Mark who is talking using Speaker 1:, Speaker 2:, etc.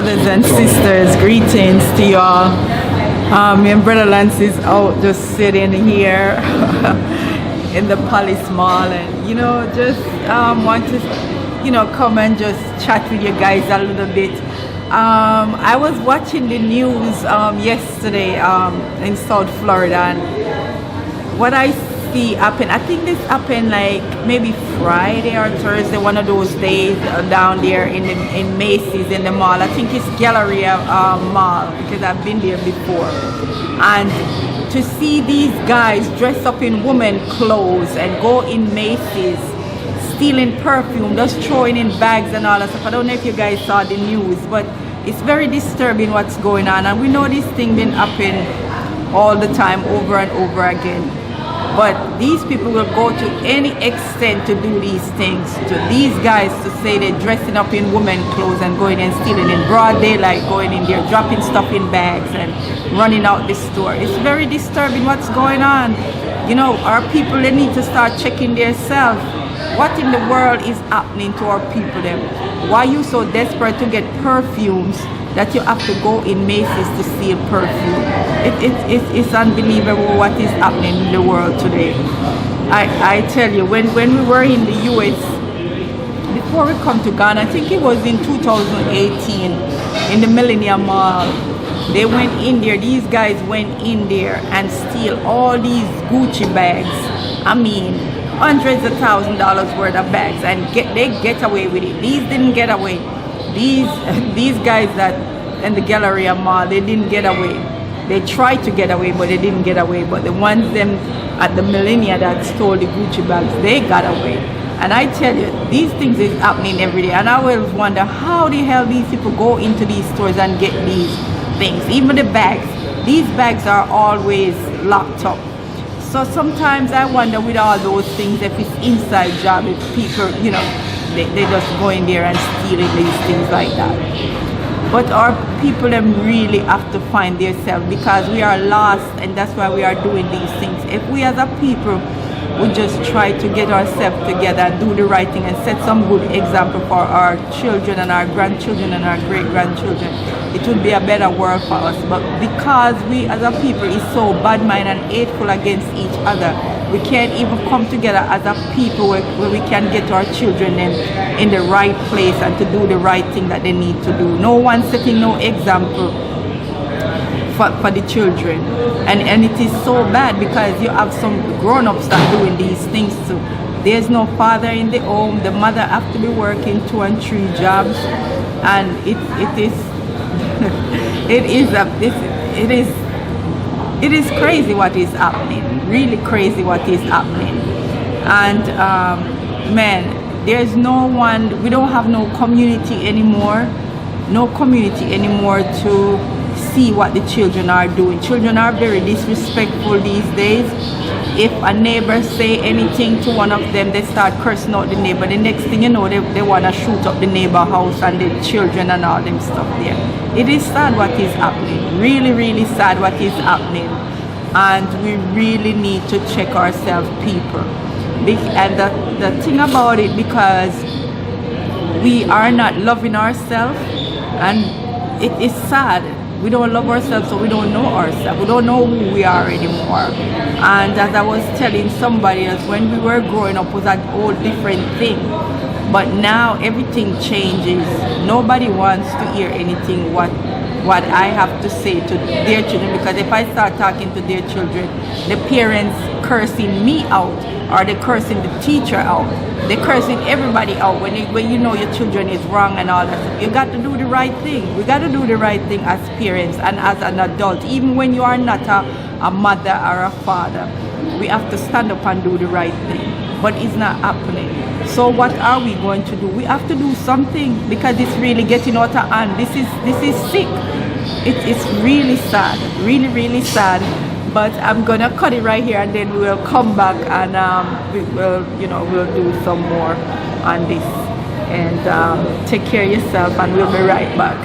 Speaker 1: brothers and sisters, greetings to you all. My brother Lance is out just sitting here in the Palace Mall, and just want to come and just chat with you guys a little bit. I was watching the news yesterday in South Florida, and what I see happen, I think this happened like maybe Friday or Thursday, one of those days down there in Macy's in the mall. I think it's Galleria Mall, because I've been there before. And to see these guys dress up in women clothes and go in Macy's stealing perfume, just throwing in bags and all that stuff. I don't know if you guys saw the news, but it's very disturbing what's going on, and we know this thing been happening all the time, over and over again. But these people will go to any extent to do these things, to these guys to say they're dressing up in women clothes and going and stealing in broad daylight, going in there, dropping stuff in bags and running out the store. It's very disturbing what's going on. Our people, they need to start checking themselves. What in the world is happening to our people then? Why are you so desperate to get perfumes that you have to go in Macy's to steal perfume? It's unbelievable what is happening in the world today. I tell you, when we were in the US, before we come to Ghana, I think it was in 2018, in the Millennium Mall, they went in there, these guys went in there and steal all these Gucci bags. I mean, hundreds of $1,000s worth of bags, and they get away with it. These didn't get away. These guys that in the Galleria Mall, they didn't get away. They tried to get away, but they didn't get away. But the ones them at the Millennia that stole the Gucci bags, they got away. And I tell you, these things is happening every day. And I always wonder how the hell these people go into these stores and get these things. Even the bags. These bags are always locked up. So sometimes I wonder with all those things, if it's inside job, if people, they just go in there and stealing these things like that. But our people, them really have to find themselves, because we are lost, and that's why we are doing these things. If we as a people would just try to get ourselves together and do the right thing and set some good example for our children and our grandchildren and our great-grandchildren, it would be a better world for us. But because we as a people is so bad-minded and hateful against each other, we can't even come together as a people where we can get our children in the right place and to do the right thing that they need to do. No one setting no example for the children, and it is so bad because you have some grown-ups that doing these things too. There's no father in the home. The mother have to be working 2 and 3 jobs, and it is crazy what is happening. Really crazy what is happening. And man, there's no one. We don't have no community anymore. No community anymore to see what the children are doing. Children are very disrespectful these days. If a neighbor say anything to one of them, they start cursing out the neighbor. The next thing you know, they want to shoot up the neighbor house and the children and all them stuff there. It is sad what is happening. Really, really sad what is happening. And we really need to check ourselves, people. And the thing about it, because we are not loving ourselves, and it is sad. We don't love ourselves, so we don't know ourselves. We don't know who we are anymore. And as I was telling somebody else, when we were growing up was a whole different thing. But now everything changes. Nobody wants to hear anything what I have to say to their children, because if I start talking to their children, the parents cursing me out, or they're cursing the teacher out, they're cursing everybody out when you know your children is wrong and all that stuff. You got to do the right thing. We got to do the right thing as parents and as an adult. Even when you are not a mother or a father, we have to stand up and do the right thing. But it's not happening. So what are we going to do? We have to do something, because it's really getting out of hand. This is sick. It's really sad, really, really sad. But I'm gonna cut it right here, and then we will come back and we'll do some more on this. And take care of yourself, and we'll be right back.